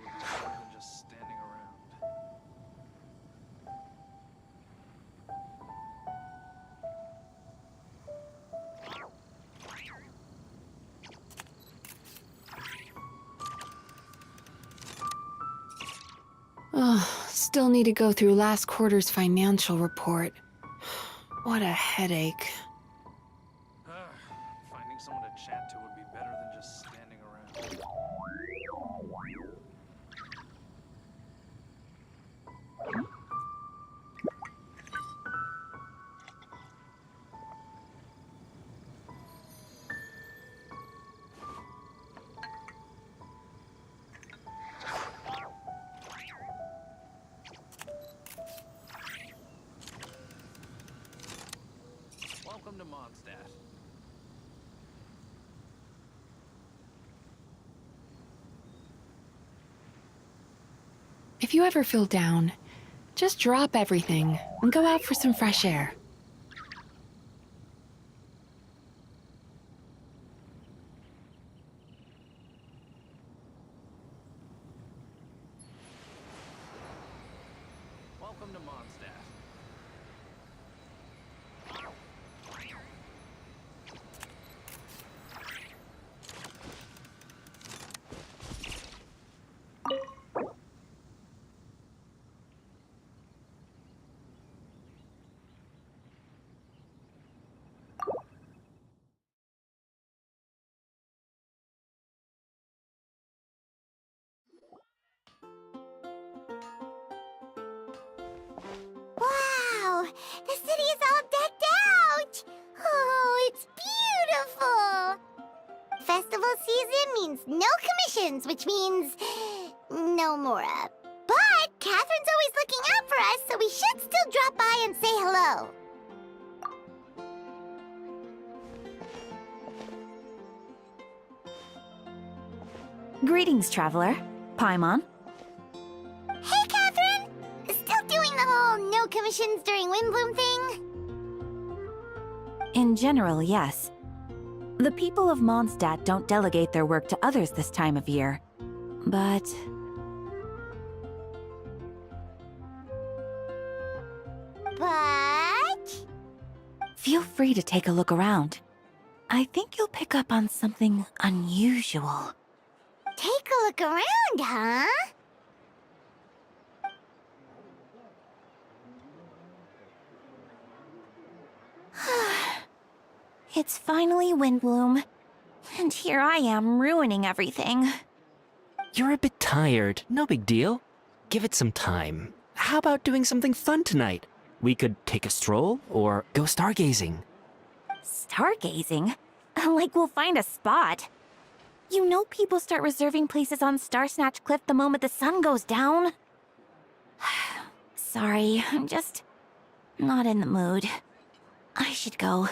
would be better than just standing around. Ugh, still need to go through last quarter's financial report. What a headache. Finding someone to chat to would be better than just standing around. Welcome to Mondstadt. If you ever feel down, just drop everything and go out for some fresh air. Welcome to Mondstadt. Wow! The city is all decked out! Oh, it's beautiful! Festival season means no commissions, which means no Mora. But Catherine's always looking out for us, so we should still drop by and say hello. Greetings, traveler. Paimon. Hey, Catherine! Still doing the whole no commissions during Windbloom thing? In general, yes. The people of Mondstadt don't delegate their work to others this time of year. But... But... feel free to take a look around. I think you'll pick up on something unusual. Take a look around, huh? It's finally Windbloom. And here I am ruining everything. You're a bit tired. No big deal. Give it some time. How about doing something fun tonight? We could take a stroll or go stargazing. Stargazing? Like we'll find a spot. You know people start reserving places on Starsnatch Cliff the moment the sun goes down. Sorry, I'm just not in the mood. I should go.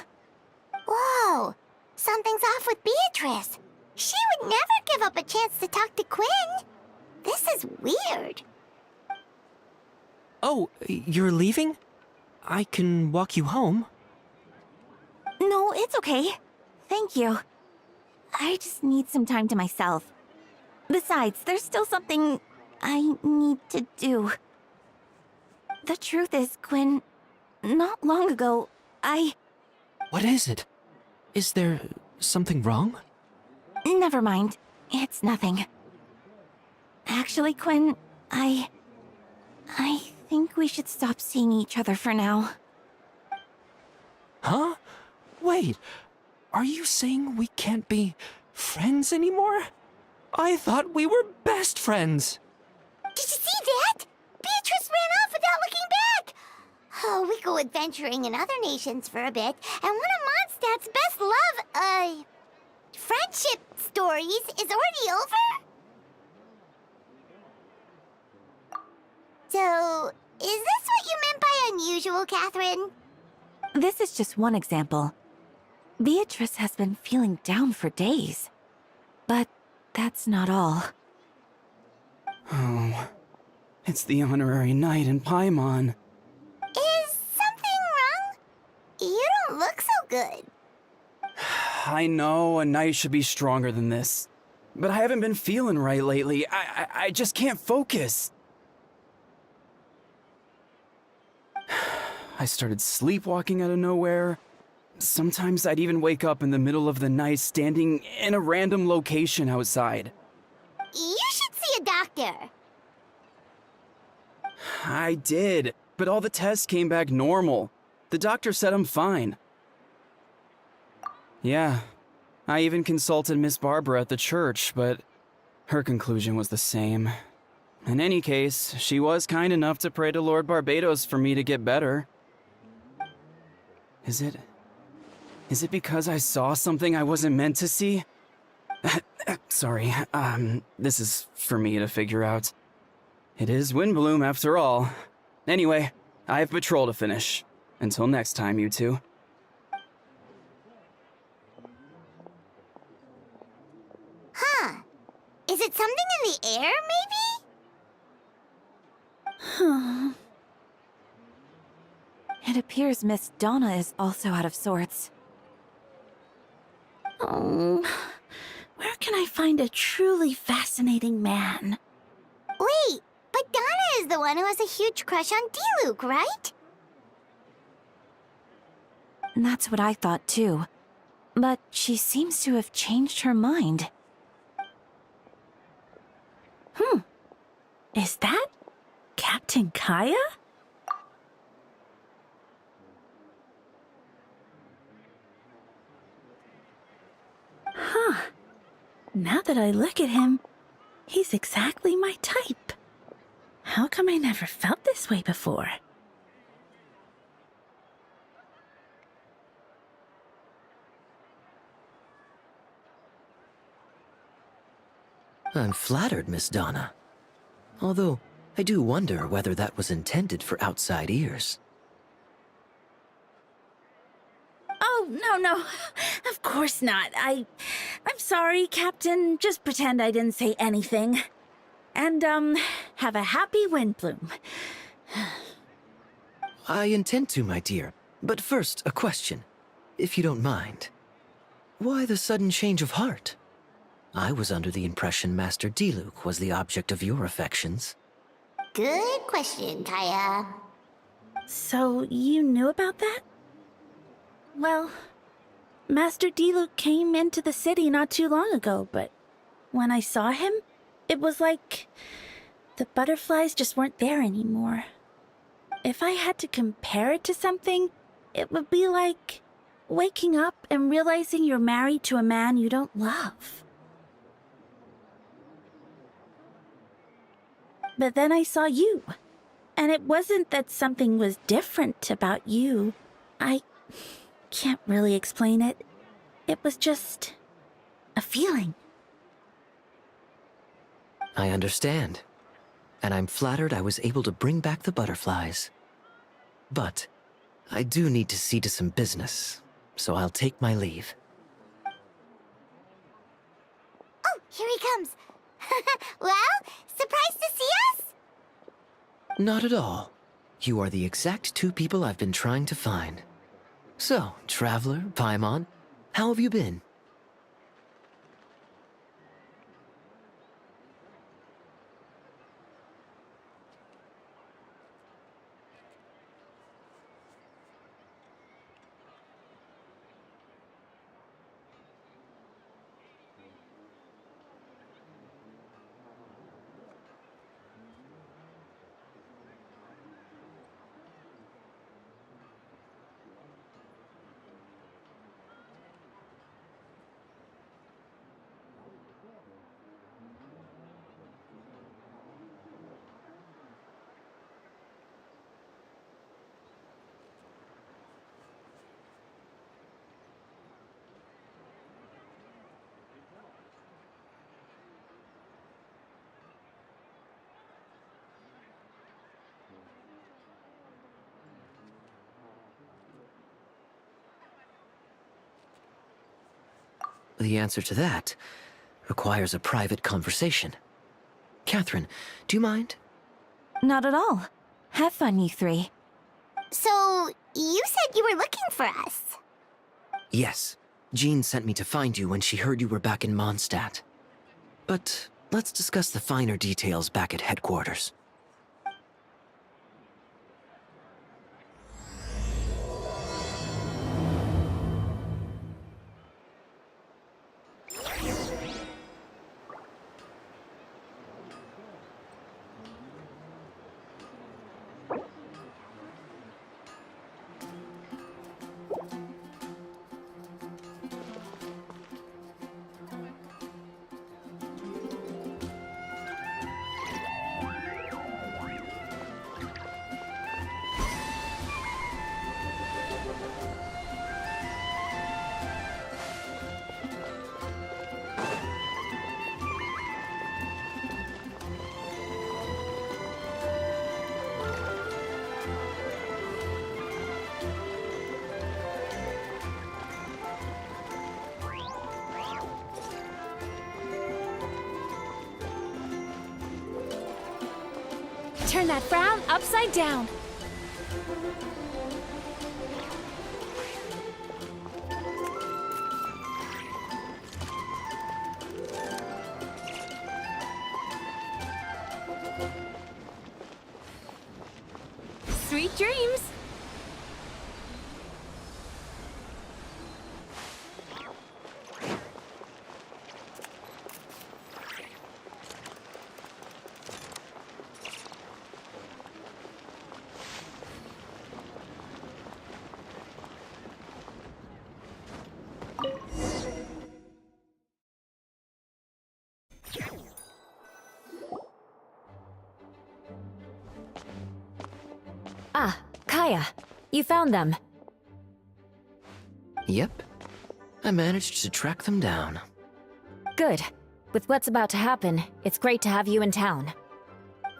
Whoa! Something's off with Beatrice. She would never give up a chance to talk to Quinn. This is weird. Oh, you're leaving? I can walk you home. No, it's okay. Thank you. I just need some time to myself. Besides, there's still something I need to do. The truth is, Quinn, not long ago, What is it? Is there something wrong? Never mind. It's nothing. Actually, Quinn, I think we should stop seeing each other for now. Huh? Wait, are you saying we can't be friends anymore? I thought we were best friends. Did you see that? Beatrice ran off without looking back. Oh, we go adventuring in other nations for a bit, and one of Mondstadt's best love, friendship stories is already over? So, is this what you meant by unusual, Catherine? This is just one example. Beatrice has been feeling down for days. But that's not all. Oh, it's the honorary knight in Paimon. Is something wrong? You don't look so good. I know a knight should be stronger than this. but I haven't been feeling right lately. I just can't focus. I started sleepwalking out of nowhere. Sometimes I'd even wake up in the middle of the night standing in a random location outside. You should see a doctor. I did, but all the tests came back normal. The doctor said I'm fine. Yeah, I even consulted Miss Barbara at the church, but her conclusion was the same. In any case, she was kind enough to pray to Lord Barbados for me to get better. Is it because I saw something I wasn't meant to see? Sorry, this is for me to figure out. It is Windbloom after all. Anyway, I have patrol to finish. Until next time, you two. Huh. Is it something in the air, maybe? It appears Miss Donna is also out of sorts. Oh, where can I find a truly fascinating man? Wait, but Donna is the one who has a huge crush on D-Luke, right? That's what I thought too. But she seems to have changed her mind. Is that Captain Kaya? Huh. Now that I look at him, he's exactly my type. How come I never felt this way before? I'm flattered, Miss Donna. Although, I do wonder whether that was intended for outside ears. Oh, no. Of course not. I'm sorry, Captain. Just pretend I didn't say anything. And, have a happy Windbloom. I intend to, my dear. But first, a question, if you don't mind. Why the sudden change of heart? I was under the impression Master D-Luke was the object of your affections. Good question, Kaya. So, you knew about that? Well, Master D-Luke came into the city not too long ago, but when I saw him, it was like the butterflies just weren't there anymore. If I had to compare it to something, it would be like waking up and realizing you're married to a man you don't love. But then I saw you, and it wasn't that something was different about you. I can't really explain it. It was just a feeling. I understand. And I'm flattered I was able to bring back the butterflies. But I do need to see to some business, so I'll take my leave. Oh, here he comes. Well, surprised to see us? Not at all. You are the exact two people I've been trying to find. So, Traveler, Paimon, how have you been? The answer to that requires a private conversation. Catherine, do you mind? Not at all. Have fun, you three. So, you said you were looking for us. Yes. Jean sent me to find you when she heard you were back in Mondstadt. But let's discuss the finer details back at headquarters. Turn that frown upside down. Sweet dreams. Ah, Kaya, you found them. Yep. I managed to track them down. Good. With what's about to happen, it's great to have you in town.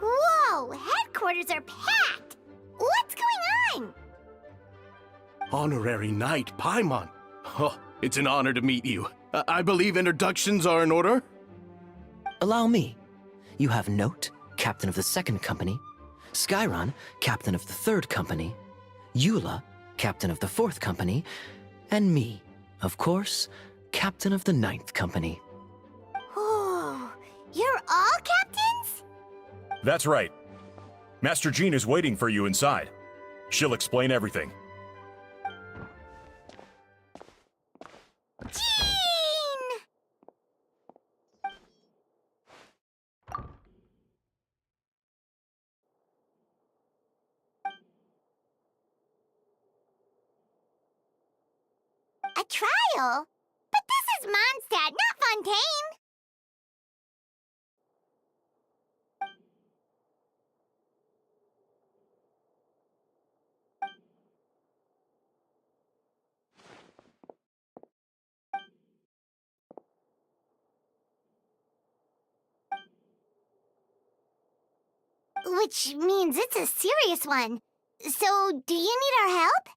Whoa! Headquarters are packed! What's going on? Honorary Knight Paimon. Oh, it's an honor to meet you. I believe introductions are in order? Allow me. You have Note, captain of the 2nd company, Skyron, captain of the 3rd company, Eula, captain of the 4th company, and me, of course, captain of the 9th company. Oh, you're all captains? That's right. Master Jean is waiting for you inside. She'll explain everything. Jean! A trial? But this is Mondstadt, not Fontaine! Which means it's a serious one. So, do you need our help?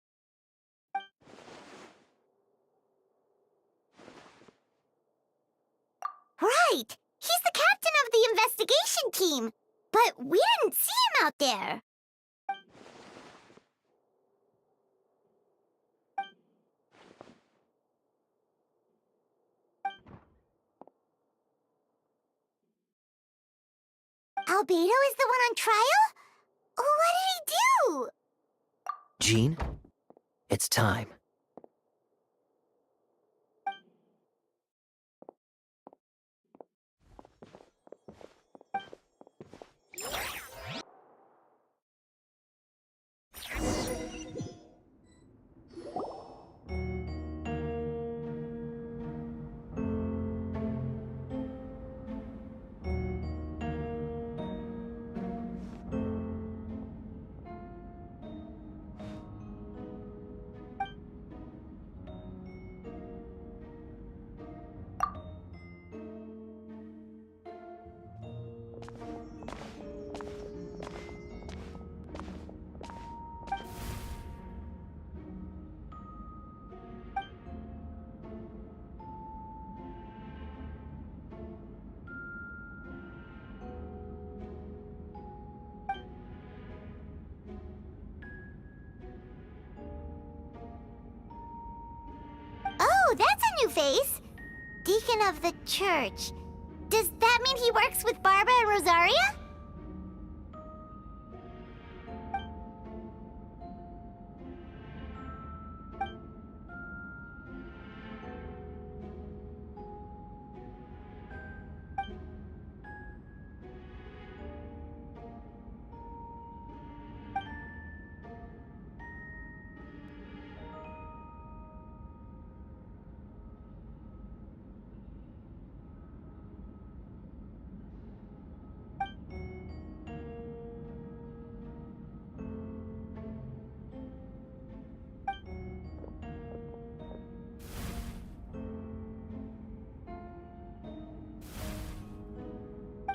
Right! He's the captain of the investigation team! But we didn't see him out there! Albedo is the one on trial? What did he do? Jean, it's time. Oh, that's a new face! Deacon of the church. Does that mean he works with Barbara and Rosaria?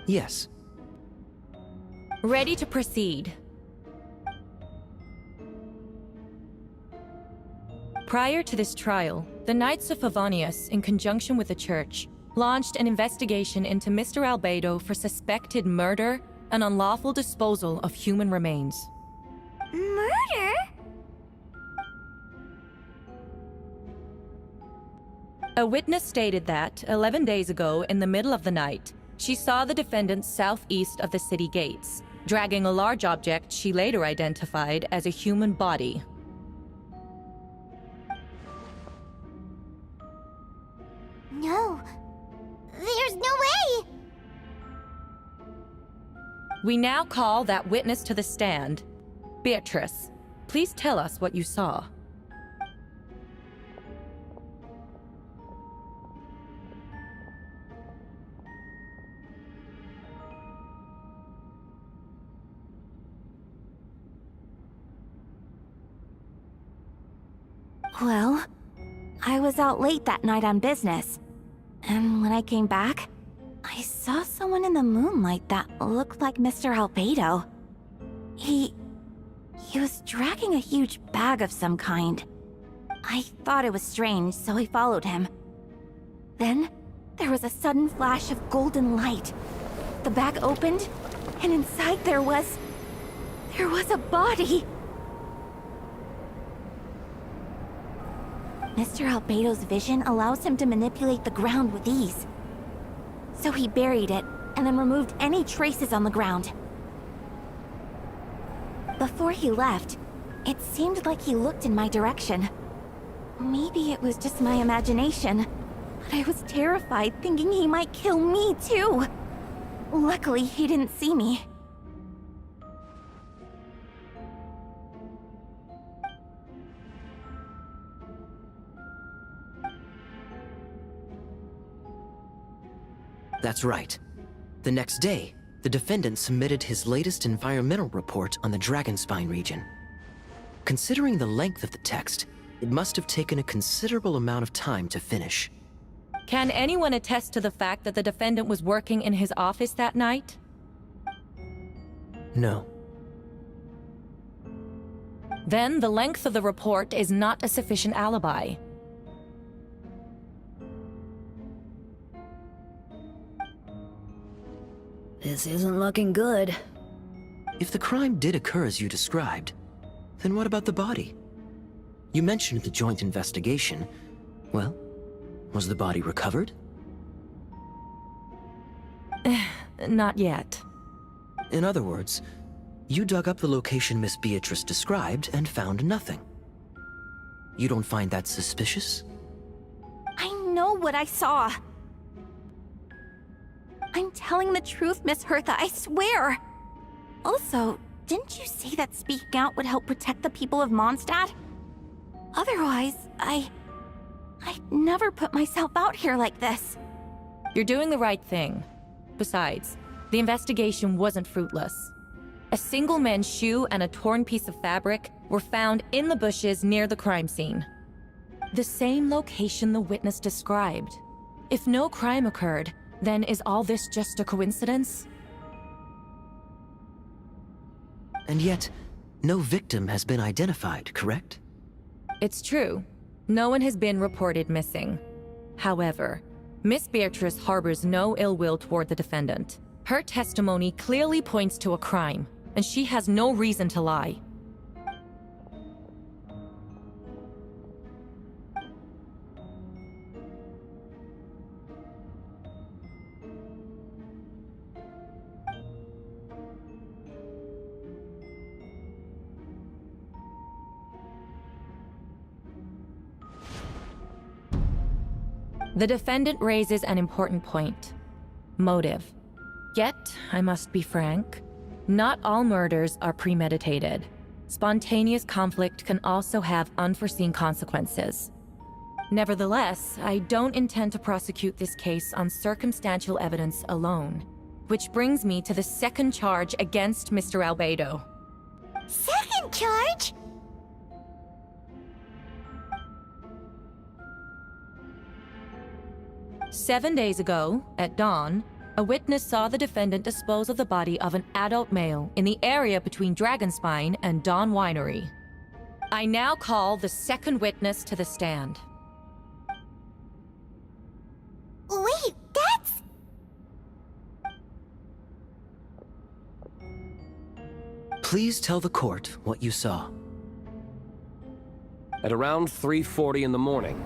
Yes. Ready to proceed. Prior to this trial, the Knights of Favonius, in conjunction with the Church, launched an investigation into Mr. Albedo for suspected murder and unlawful disposal of human remains. Murder? A witness stated that, 11 days ago, in the middle of the night, she saw the defendant southeast of the city gates, dragging a large object she later identified as a human body. No. There's no way! We now call that witness to the stand. Beatrice, please tell us what you saw. Well, I was out late that night on business. And when I came back, I saw someone in the moonlight that looked like Mr. Albedo. He was dragging a huge bag of some kind. I thought it was strange, so I followed him. Then, there was a sudden flash of golden light. The bag opened, and inside there was a body! Mr. Albedo's vision allows him to manipulate the ground with ease. So he buried it, and then removed any traces on the ground. Before he left, it seemed like he looked in my direction. Maybe it was just my imagination, but I was terrified thinking he might kill me too. Luckily, he didn't see me. That's right. The next day, the defendant submitted his latest environmental report on the Dragonspine region. Considering the length of the text, it must have taken a considerable amount of time to finish. Can anyone attest to the fact that the defendant was working in his office that night? No. Then the length of the report is not a sufficient alibi. This isn't looking good. If the crime did occur as you described, then what about the body? You mentioned the joint investigation. Well, was the body recovered? Not yet. In other words, you dug up the location Miss Beatrice described and found nothing. You don't find that suspicious? I know what I saw. I'm telling the truth, Miss Hertha, I swear! Also, didn't you say that speaking out would help protect the people of Mondstadt? Otherwise, I'd never put myself out here like this. You're doing the right thing. Besides, the investigation wasn't fruitless. A single man's shoe and a torn piece of fabric were found in the bushes near the crime scene. The same location the witness described. If no crime occurred, then is all this just a coincidence? And yet, no victim has been identified, correct? It's true. No one has been reported missing. However, Miss Beatrice harbors no ill will toward the defendant. Her testimony clearly points to a crime, and she has no reason to lie. The defendant raises an important point. Motive. Yet, I must be frank, not all murders are premeditated. Spontaneous conflict can also have unforeseen consequences. Nevertheless, I don't intend to prosecute this case on circumstantial evidence alone. Which brings me to the second charge against Mr. Albedo. Second charge? "7 days ago, at dawn, a witness saw the defendant dispose of the body of an adult male in the area between Dragonspine and Dawn Winery. I now call the second witness to the stand." Wait, that's... Please tell the court what you saw. At around 3:40 in the morning,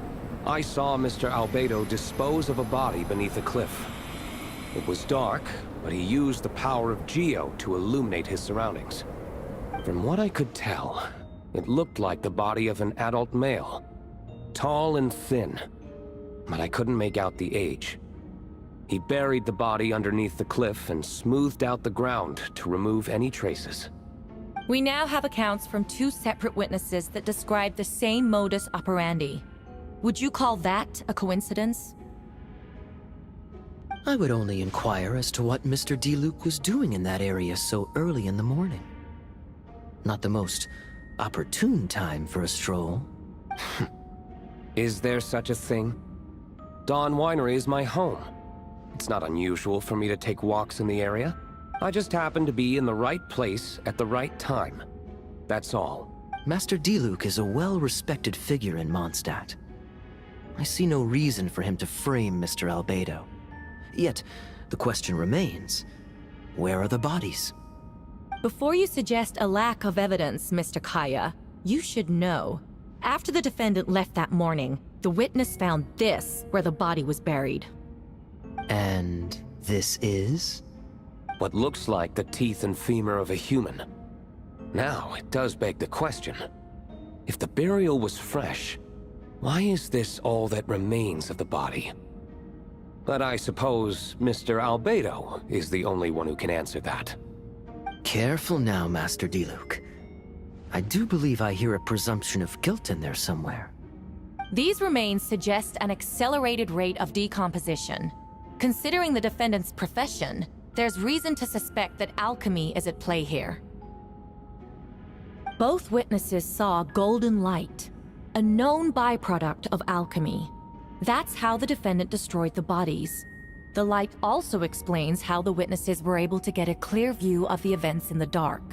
I saw Mr. Albedo dispose of a body beneath a cliff. It was dark, but he used the power of Geo to illuminate his surroundings. From what I could tell, it looked like the body of an adult male. Tall and thin, but I couldn't make out the age. He buried the body underneath the cliff and smoothed out the ground to remove any traces. We now have accounts from 2 separate witnesses that describe the same modus operandi. Would you call that a coincidence? I would only inquire as to what Mr. Diluc was doing in that area so early in the morning. Not the most opportune time for a stroll. Is there such a thing? Dawn Winery is my home. It's not unusual for me to take walks in the area. I just happen to be in the right place at the right time. That's all. Master Diluc is a well-respected figure in Mondstadt. I see no reason for him to frame Mr. Albedo. Yet, the question remains, where are the bodies? Before you suggest a lack of evidence, Mr. Kaya, you should know. After the defendant left that morning, the witness found this where the body was buried. And this is? What looks like the teeth and femur of a human. Now, it does beg the question. If the burial was fresh, why is this all that remains of the body? But I suppose Mr. Albedo is the only one who can answer that. Careful now, Master Diluc. I do believe I hear a presumption of guilt in there somewhere. These remains suggest an accelerated rate of decomposition. Considering the defendant's profession, there's reason to suspect that alchemy is at play here. Both witnesses saw golden light, a known byproduct of alchemy. That's how the defendant destroyed the bodies. The light also explains how the witnesses were able to get a clear view of the events in the dark.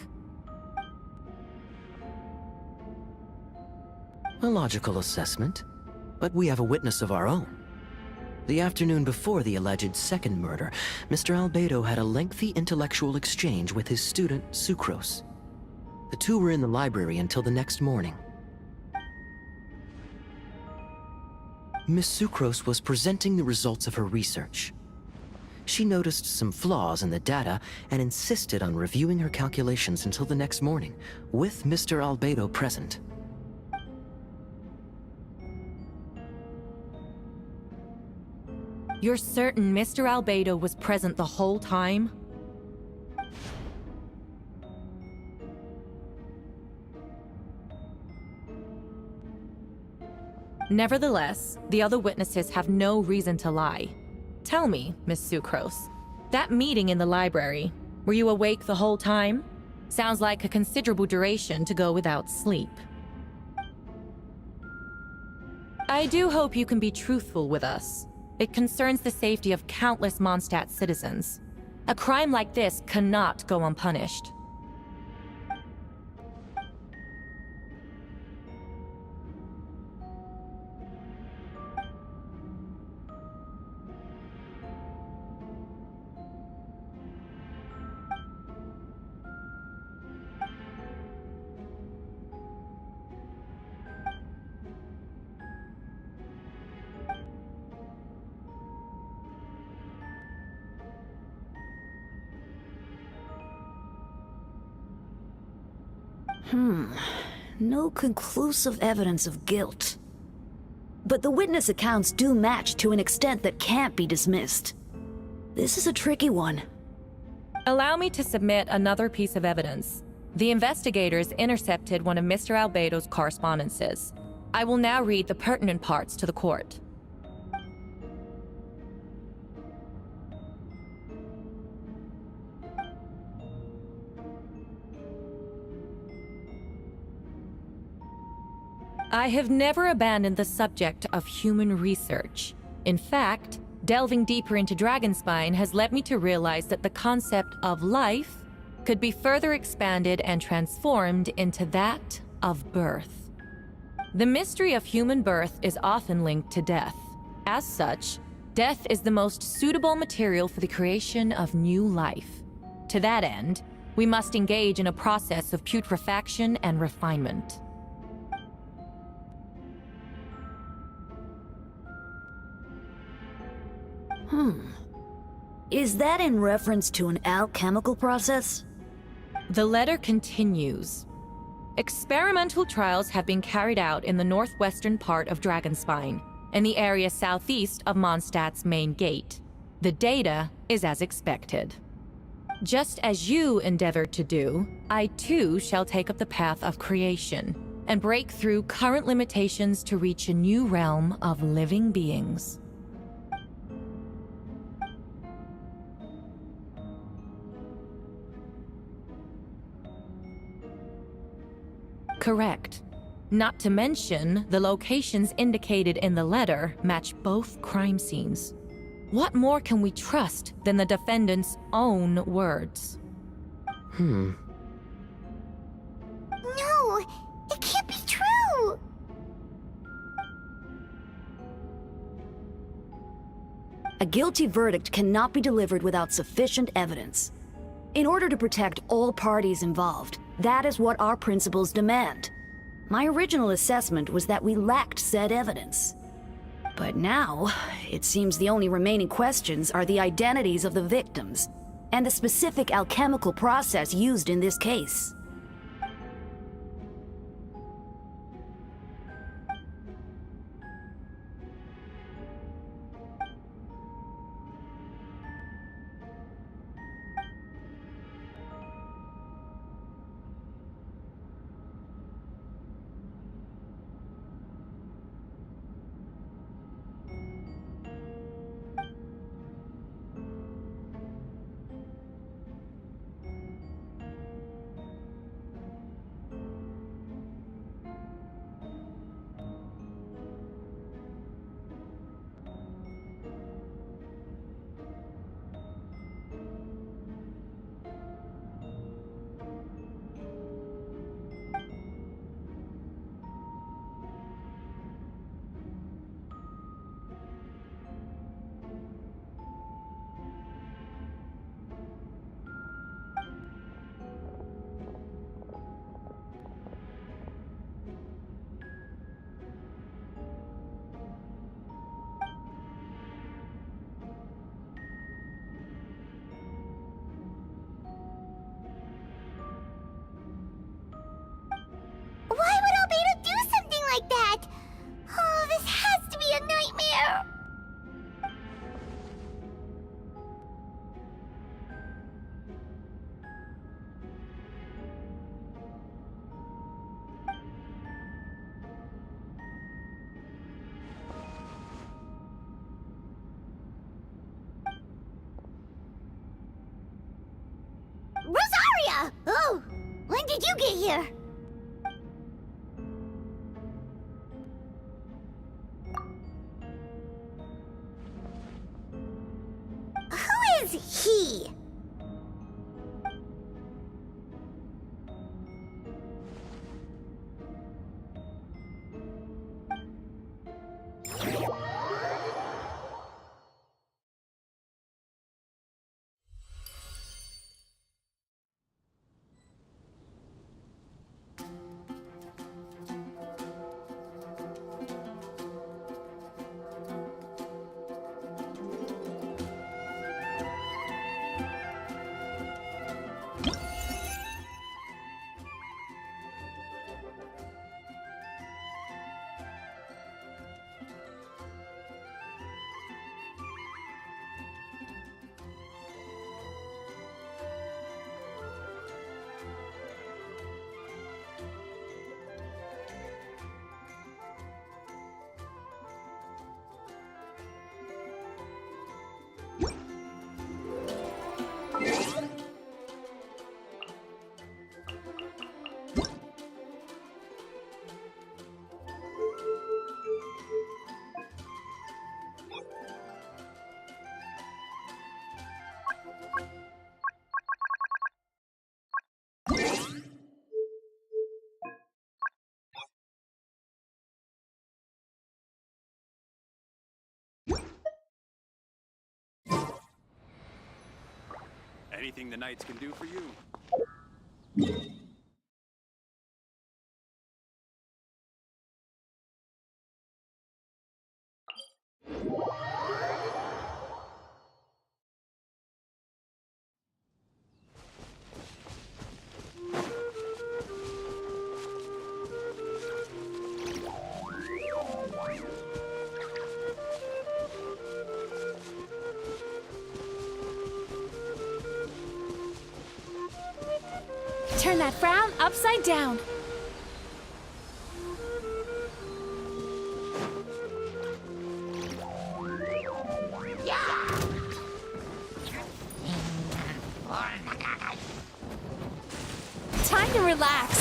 A logical assessment, but we have a witness of our own. The afternoon before the alleged second murder, Mr. Albedo had a lengthy intellectual exchange with his student, Sucrose. The two were in the library until the next morning. Miss Sucrose was presenting the results of her research. She noticed some flaws in the data and insisted on reviewing her calculations until the next morning, with Mr. Albedo present. You're certain Mr. Albedo was present the whole time? Nevertheless, the other witnesses have no reason to lie. Tell me, Miss Sucrose, that meeting in the library, were you awake the whole time? Sounds like a considerable duration to go without sleep. I do hope you can be truthful with us. It concerns the safety of countless Mondstadt citizens. A crime like this cannot go unpunished. No conclusive evidence of guilt. but the witness accounts do match to an extent that can't be dismissed. This is a tricky one. Allow me to submit another piece of evidence. The investigators intercepted one of Mr. Albedo's correspondences. I will now read the pertinent parts to the court. I have never abandoned the subject of human research. In fact, delving deeper into Dragonspine has led me to realize that the concept of life could be further expanded and transformed into that of birth. The mystery of human birth is often linked to death. As such, death is the most suitable material for the creation of new life. To that end, we must engage in a process of putrefaction and refinement. Is that in reference to an alchemical process? The letter continues. Experimental trials have been carried out in the northwestern part of Dragonspine, and the area southeast of Mondstadt's main gate. The data is as expected. Just as you endeavored to do, I too shall take up the path of creation, and break through current limitations to reach a new realm of living beings. Correct. Not to mention, the locations indicated in the letter match both crime scenes. What more can we trust than the defendant's own words? No, it can't be true. A guilty verdict cannot be delivered without sufficient evidence. In order to protect all parties involved, that is what our principles demand. My original assessment was that we lacked said evidence. But now, it seems the only remaining questions are the identities of the victims and the specific alchemical process used in this case. Why would Albedo do something like that? Oh, this has to be a nightmare. Rosaria! Oh, when did you get here? Who is he? Anything the knights can do for you. Turn that frown upside down. Time to relax.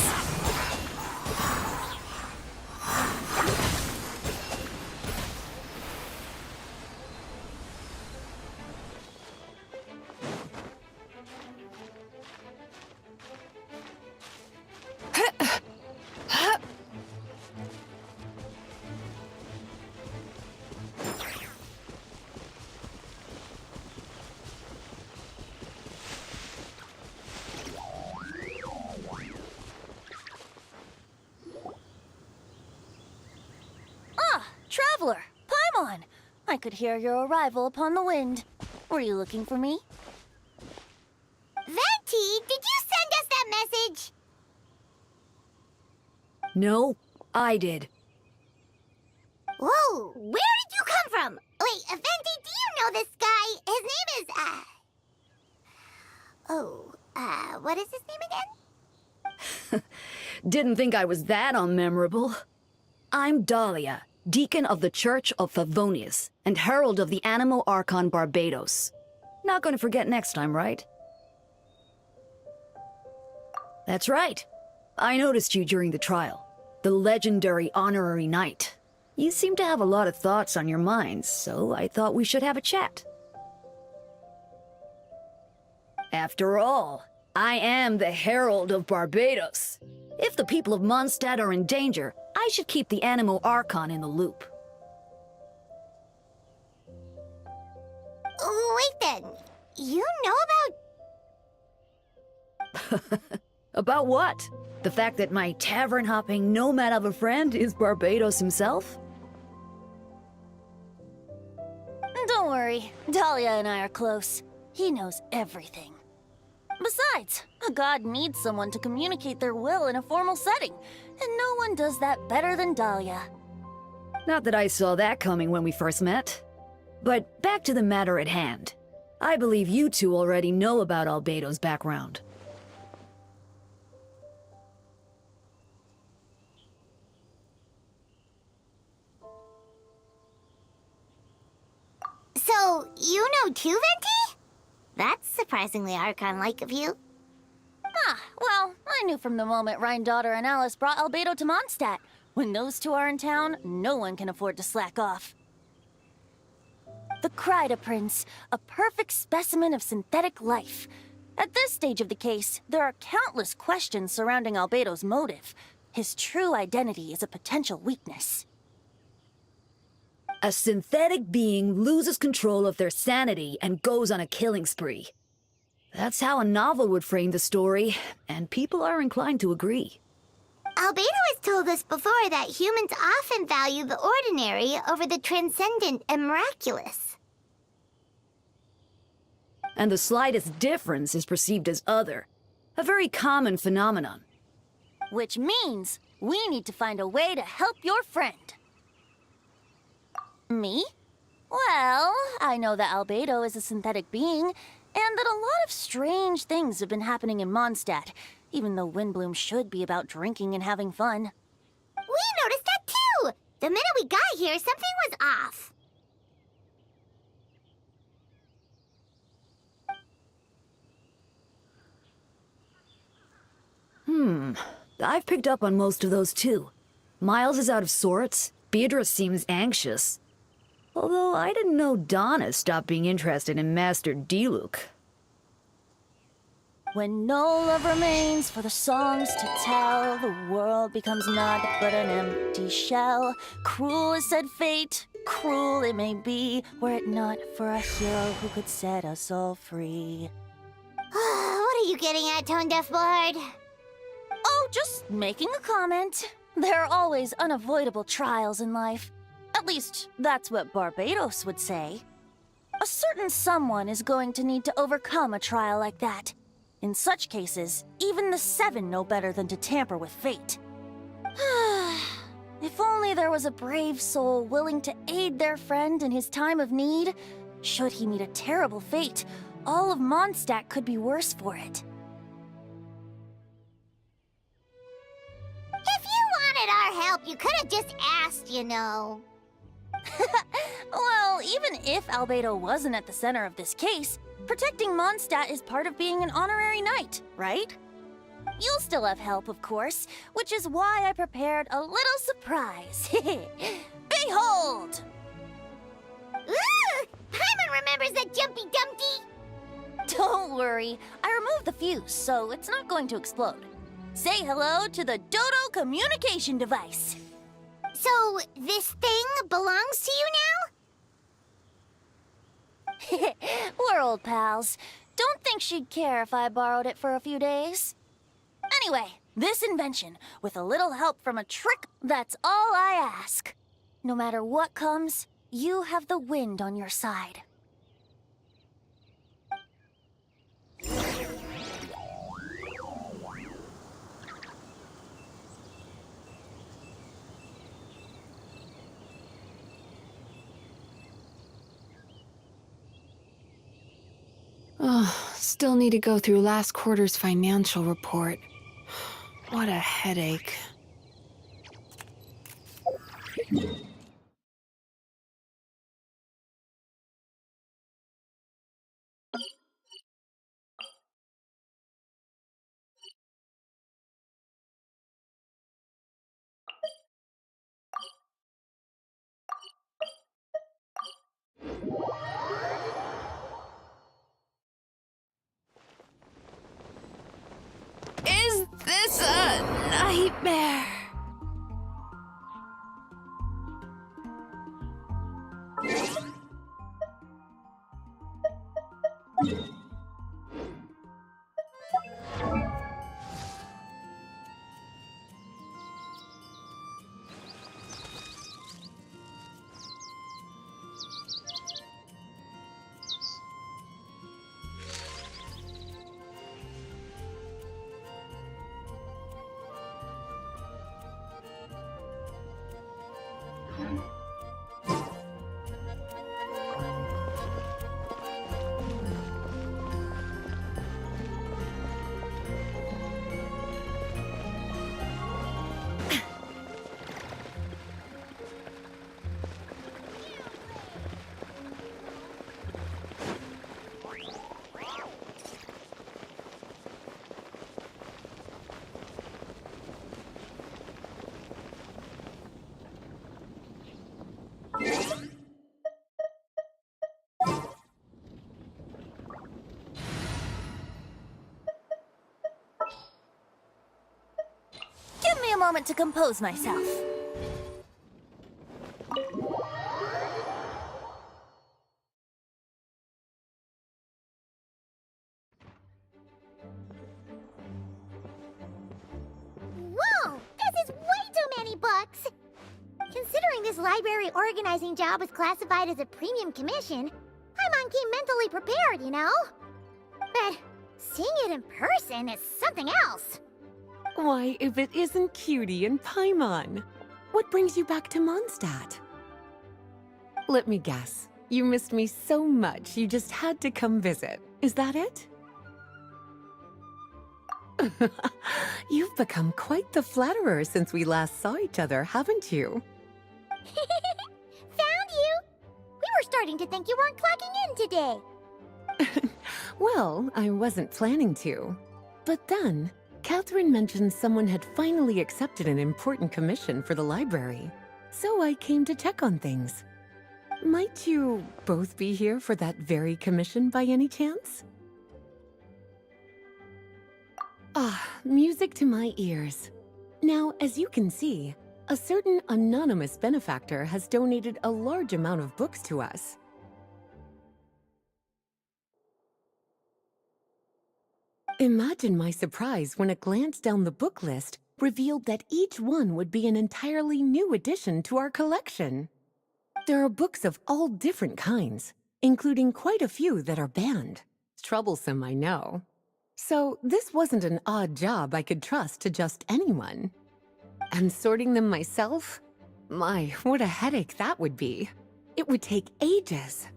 Traveler, Paimon! I could hear your arrival upon the wind. Were you looking for me? Venti, did you send us that message? No, I did. Whoa, where did you come from? Wait, Venti, do you know this guy? His name is, what is his name again? Didn't think I was that unmemorable. I'm Dahlia, Deacon of the Church of Favonius, and Herald of the Animo Archon Barbados. Not gonna forget next time, right? That's right. I noticed you during the trial. The legendary honorary knight. You seem to have a lot of thoughts on your minds, so I thought we should have a chat. After all, I am the Herald of Barbados. If the people of Mondstadt are in danger, I should keep the Animo Archon in the loop. Wait then, you know about... About what? The fact that my tavern-hopping nomad of a friend is Barbados himself? Don't worry, Dahlia and I are close. He knows everything. Besides, a god needs someone to communicate their will in a formal setting, and no one does that better than Dahlia. Not that I saw that coming when we first met. But back to the matter at hand. I believe you two already know about Albedo's background. So, you know too, Venti? That's surprisingly Archon-like of you. Well, I knew from the moment Rhine-Daughter and Alice brought Albedo to Mondstadt. When those two are in town, no one can afford to slack off. The Kryda Prince, a perfect specimen of synthetic life. At this stage of the case, there are countless questions surrounding Albedo's motive. His true identity is a potential weakness. A synthetic being loses control of their sanity and goes on a killing spree. That's how a novel would frame the story, and people are inclined to agree. Albedo has told us before that humans often value the ordinary over the transcendent and miraculous. And the slightest difference is perceived as other. A very common phenomenon. Which means we need to find a way to help your friend. Me? Well, I know that Albedo is a synthetic being, and that a lot of strange things have been happening in Mondstadt, even though Windbloom should be about drinking and having fun. We noticed that too! The minute we got here, something was off. I've picked up on most of those too. Miles is out of sorts, Beatrice seems anxious. Although I didn't know Donna stopped being interested in Master Diluc. When no love remains for the songs to tell, the world becomes naught but an empty shell. Cruel is said fate, cruel it may be, were it not for a hero who could set us all free. are you getting at, Tone Deaf Bard? Oh, just making a comment. There are always unavoidable trials in life. At least, that's what Barbados would say. A certain someone is going to need to overcome a trial like that. In such cases, even the Seven know better than to tamper with fate. If only there was a brave soul willing to aid their friend in his time of need. Should he meet a terrible fate, all of Mondstadt could be worse for it. If you wanted our help, you could have just asked, you know. Well, even if Albedo wasn't at the center of this case, protecting Mondstadt is part of being an honorary knight, right? You'll still have help, of course, which is why I prepared a little surprise. Behold! Ooh! Paimon remembers that Jumpy Dumpty! Don't worry, I removed the fuse, so it's not going to explode. Say hello to the Dodo communication device. So, this thing belongs to you now? We're old pals. Don't think she'd care if I borrowed it for a few days. Anyway, this invention, with a little help from a trick, that's all I ask. No matter what comes, you have the wind on your side. Oh, still need to go through last quarter's financial report. What a headache. Is this a nightmare? Give me a moment to compose myself. Whoa! This is way too many books! Considering this library organizing job is classified as a premium commission, Paimon came mentally prepared, you know? But seeing it in person is something else. Why, if it isn't Cutie and Paimon? What brings you back to Mondstadt? Let me guess. You missed me so much you just had to come visit. Is that it? You've become quite the flatterer since we last saw each other, haven't you? Found you! We were starting to think you weren't clocking in today. Well, I wasn't planning to. But then, Catherine mentioned someone had finally accepted an important commission for the library. So I came to check on things. Might you both be here for that very commission by any chance? Ah, music to my ears. Now, as you can see, a certain anonymous benefactor has donated a large amount of books to us. Imagine my surprise when a glance down the book list revealed that each one would be an entirely new addition to our collection. There are books of all different kinds, including quite a few that are banned. Troublesome, I know. So this wasn't an odd job I could trust to just anyone. And sorting them myself? My, what a headache that would be. It would take ages.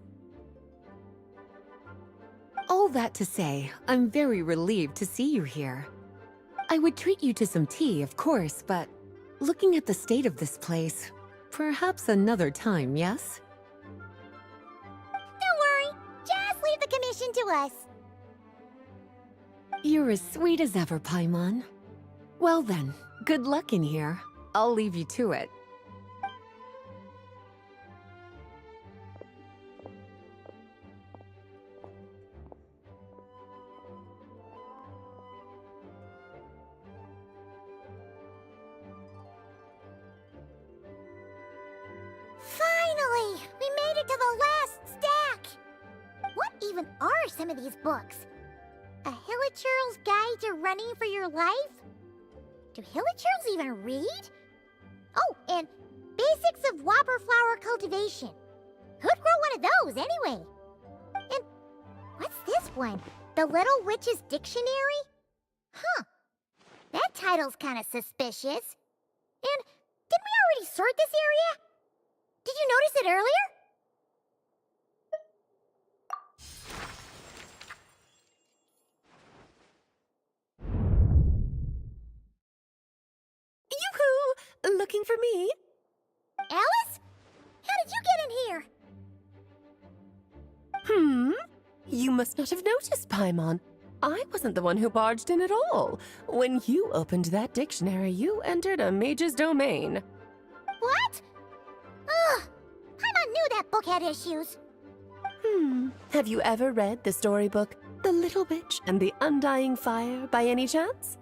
All that to say, I'm very relieved to see you here. I would treat you to some tea, of course, but looking at the state of this place, perhaps another time, yes? Don't worry. Just leave the commission to us. You're as sweet as ever, Paimon. Well then, good luck in here. I'll leave you to it. Finally! We made it to the last stack! What even are some of these books? A Hilichurl's Guide to Running for Your Life? Do Hilichurls even read? Oh, and Basics of Whopperflower Cultivation. Who'd grow one of those, anyway? And what's this one? The Little Witch's Dictionary? Huh. That title's kind of suspicious. And didn't we already sort this area? Did you notice it earlier? Yoo-hoo! Looking for me? Alice? How did you get in here? You must not have noticed, Paimon. I wasn't the one who barged in at all. When you opened that dictionary, you entered a mage's domain. What? Ugh! Paimon knew that book had issues. Have you ever read the storybook The Little Witch and the Undying Fire by any chance?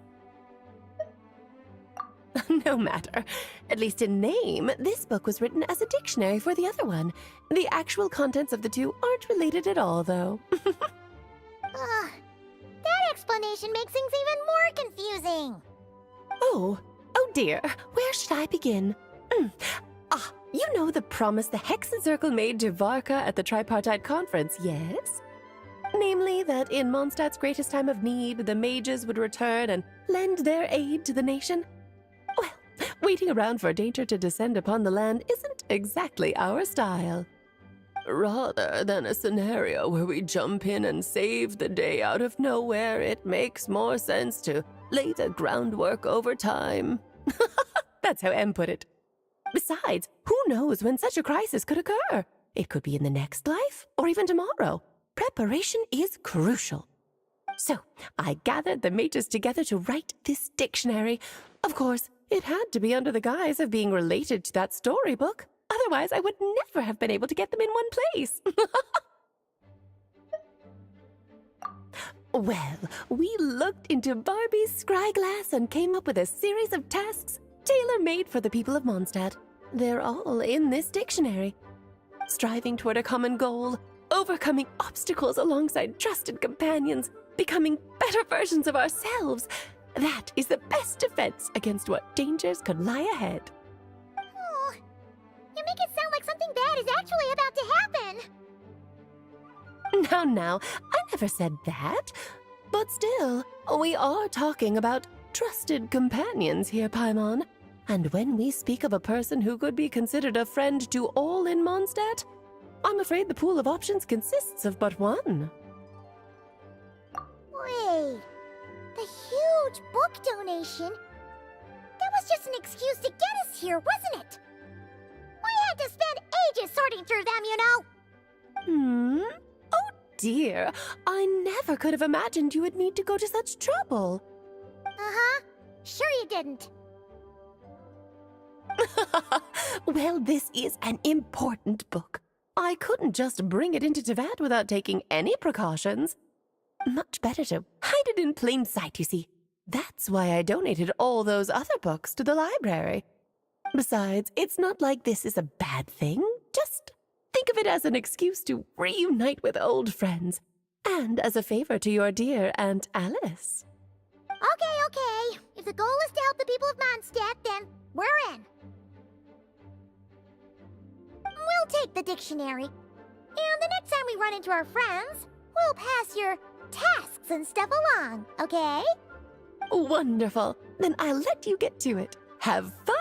No matter. At least in name, this book was written as a dictionary for the other one. The actual contents of the two aren't related at all, though. Ugh. That explanation makes things even more confusing. Oh dear. Where should I begin? You know the promise the Hexen Circle made to Varka at the Tripartite Conference, yes? Namely, that in Mondstadt's greatest time of need, the mages would return and lend their aid to the nation? Well, waiting around for danger to descend upon the land isn't exactly our style. Rather than a scenario where we jump in and save the day out of nowhere, it makes more sense to lay the groundwork over time. That's how M put it. Besides, who knows when such a crisis could occur? It could be in the next life, or even tomorrow. Preparation is crucial. So, I gathered the mages together to write this dictionary. Of course, it had to be under the guise of being related to that storybook. Otherwise, I would never have been able to get them in one place. Well, we looked into Barbie's scryglass and came up with a series of tasks tailor-made for the people of Mondstadt. They're all in this dictionary. Striving toward a common goal, overcoming obstacles alongside trusted companions, becoming better versions of ourselves. That is the best defense against what dangers could lie ahead. Oh, you make it sound like something bad is actually about to happen. Now, I never said that. But still, we are talking about trusted companions here, Paimon. And when we speak of a person who could be considered a friend to all in Mondstadt, I'm afraid the pool of options consists of but one. Wait, the huge book donation? That was just an excuse to get us here, wasn't it? We had to spend ages sorting through them, you know. Oh dear, I never could have imagined you would need to go to such trouble. Uh-huh. Sure you didn't. Well, this is an important book. I couldn't just bring it into Tevat without taking any precautions. Much better to hide it in plain sight, you see. That's why I donated all those other books to the library. Besides, it's not like this is a bad thing. Just think of it as an excuse to reunite with old friends. And as a favor to your dear Aunt Alice. Okay. If the goal is to help the people of Mondstadt, then we're in. We'll take the dictionary. And the next time we run into our friends, we'll pass your tasks and stuff along, okay? Wonderful. Then I'll let you get to it. Have fun!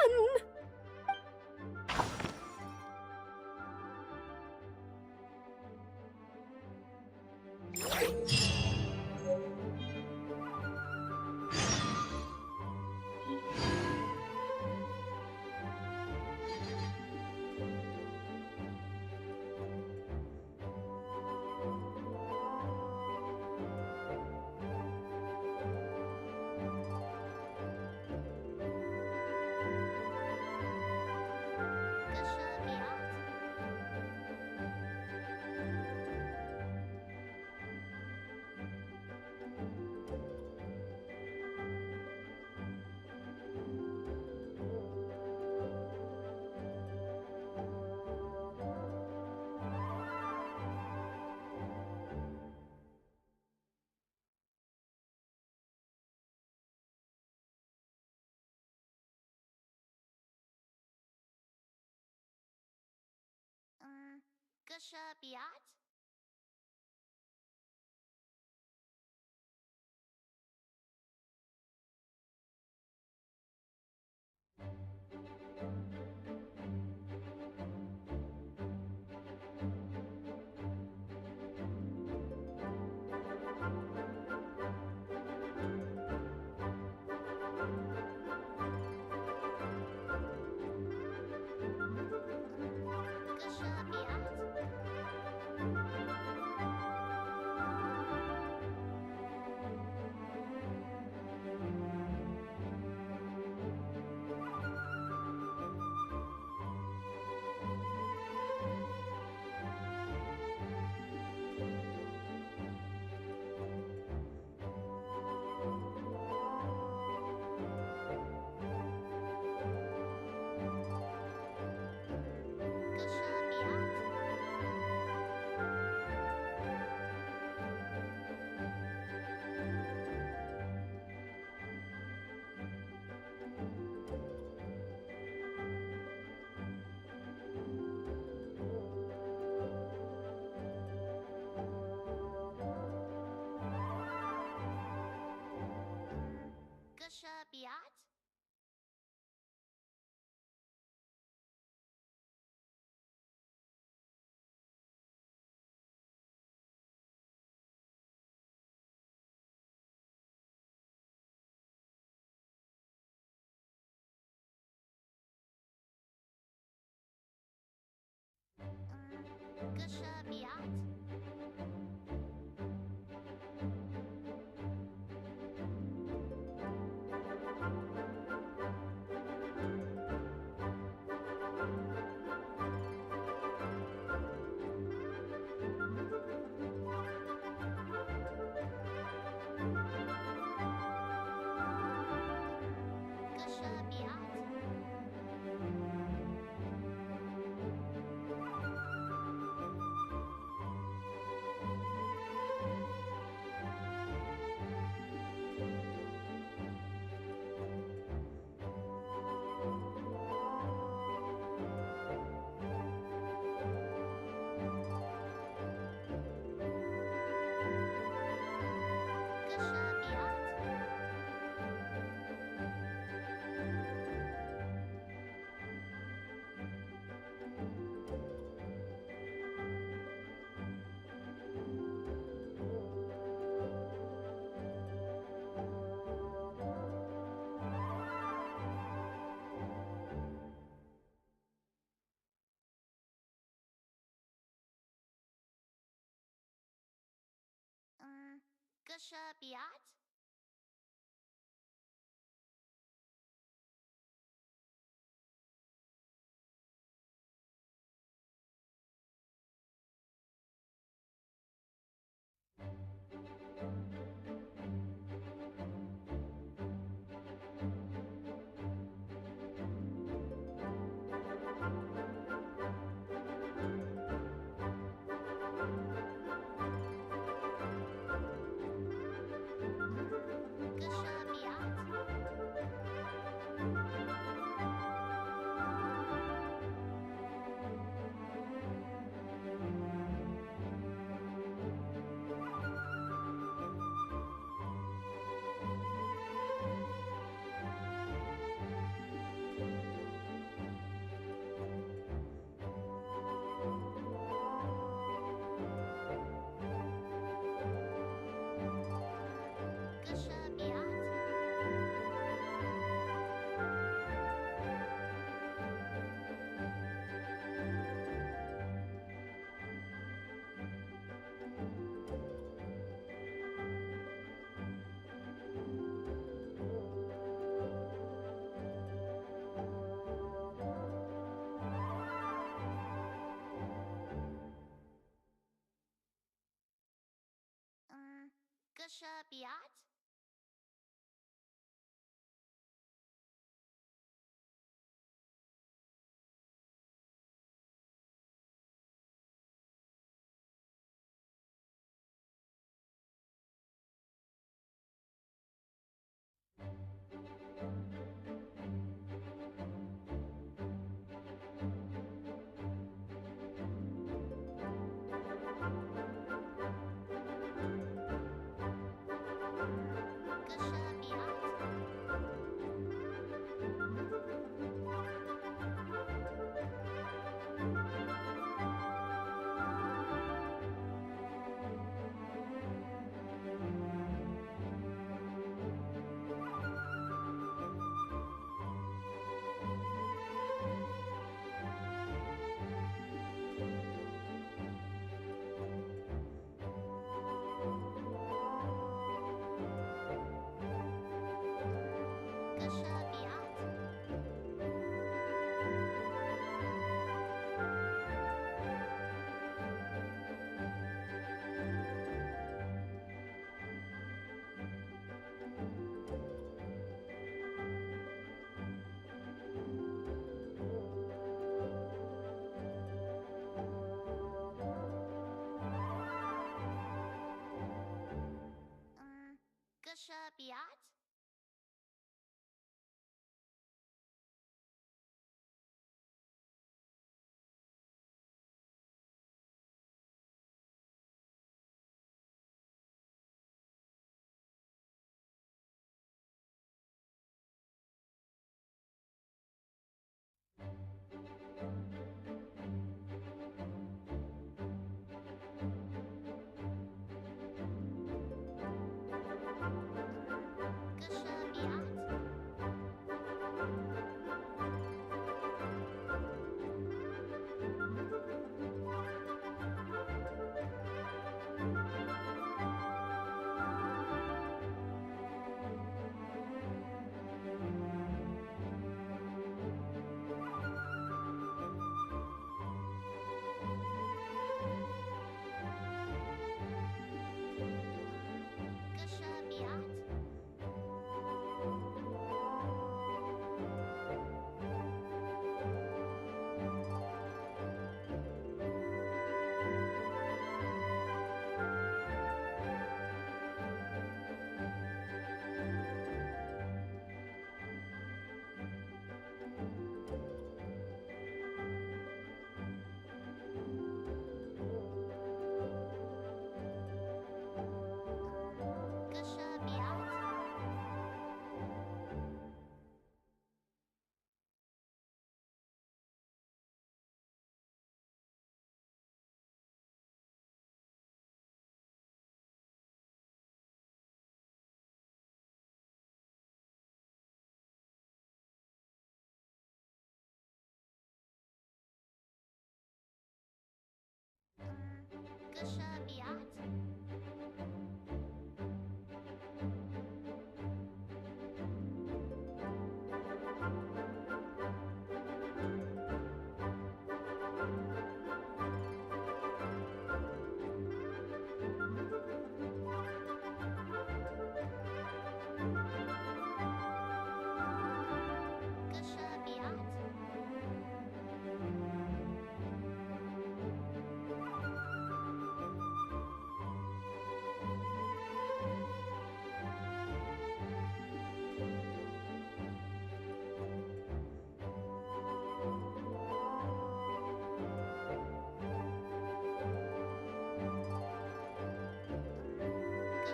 Gusha Biat? Gusha Biat? Gusha Biat? Gusha Biat? Gusha Biat? Gusha Biat? Gusha Biat? Gusha Biat? Gusha Biat? Gusha Biat?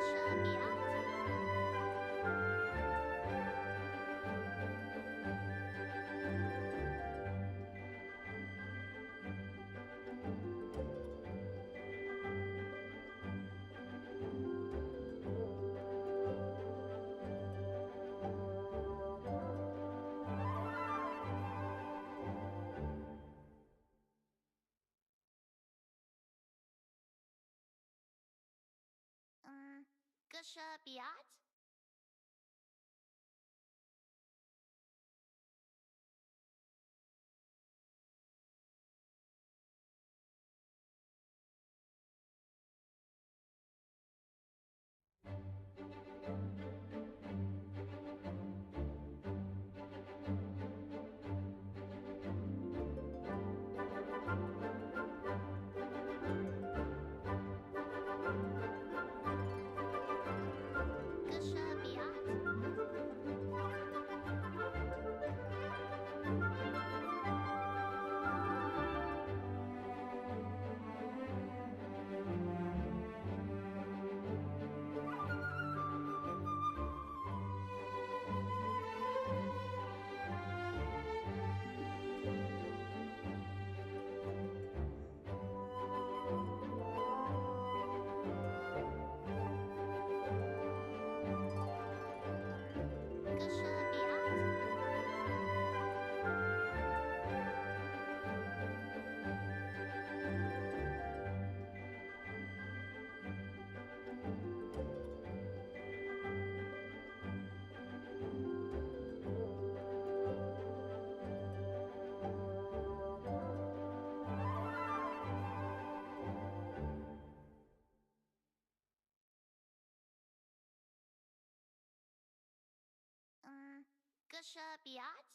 Gusha Biat? Gusha Biat? Buat? Buat?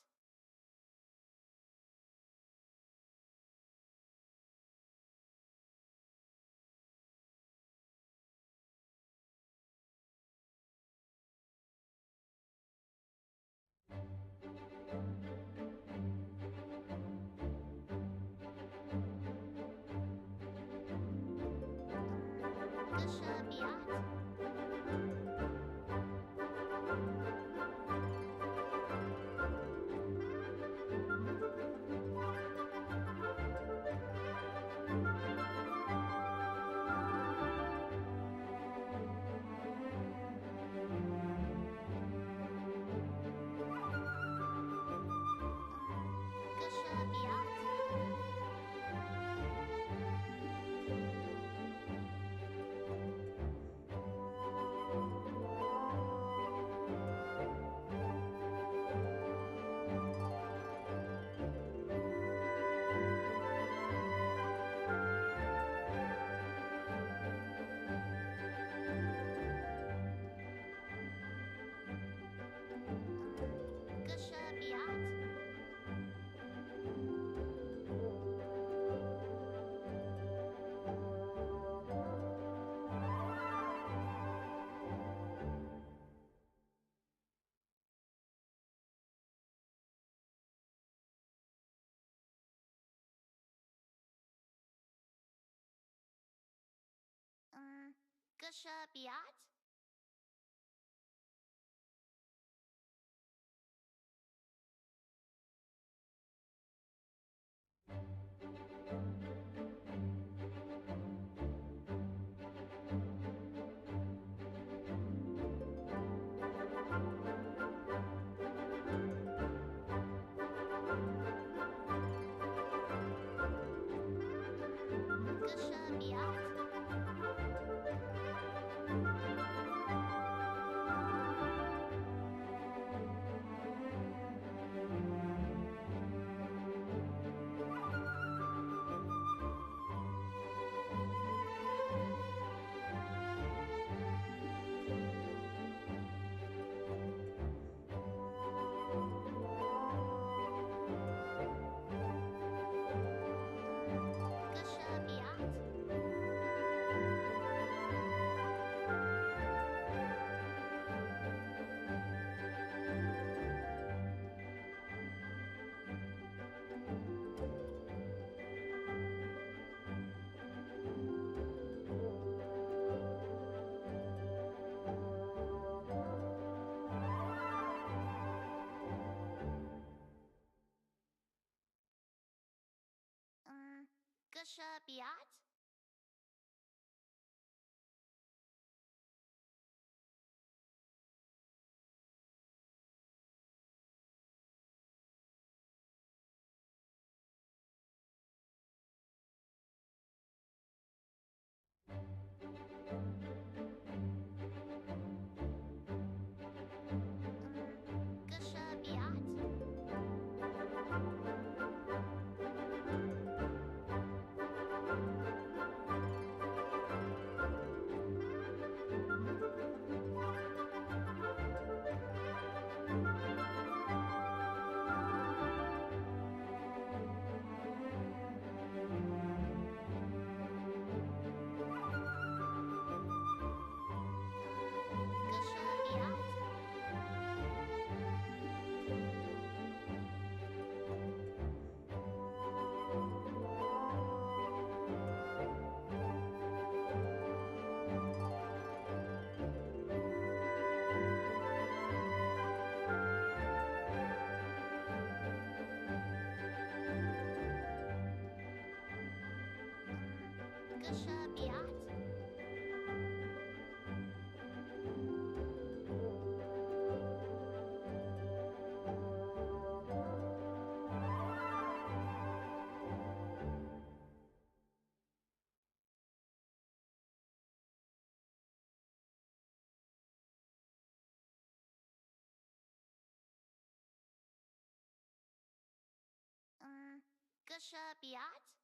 Buat? Buat?